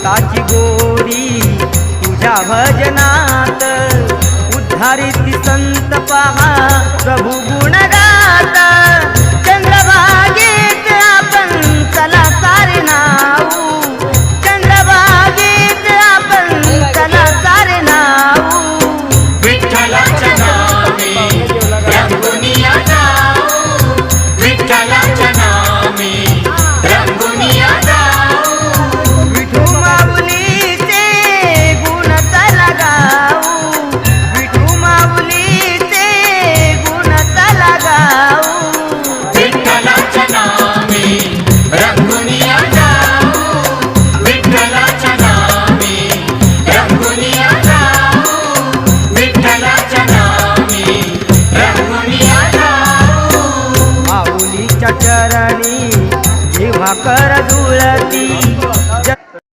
भक्ताची गोडी तुझ्या भजनात उद्धारित संत पहा प्रभु गुण गात चंद्रभागेत आपण चला सारे नाऊ चंद्रभागेत आपण चला सारे नाऊ विठ्ठलाच्या नामे रंगुनिया जाऊ विठ्ठलाच्या नामे रंगुनिया जाऊ विठू माऊलीचे गुण चला गाऊ विठू माऊलीचे गुण चला गाऊ विठ्ठलाच्या नामे रंगुनिया जाऊ विठ्ठलाच्या नामे रंगुनिया जाऊ विठ्ठलाच्या नामे रंगुनिया जाऊ माऊलीच्या चरणी जेव्हा कर जुळती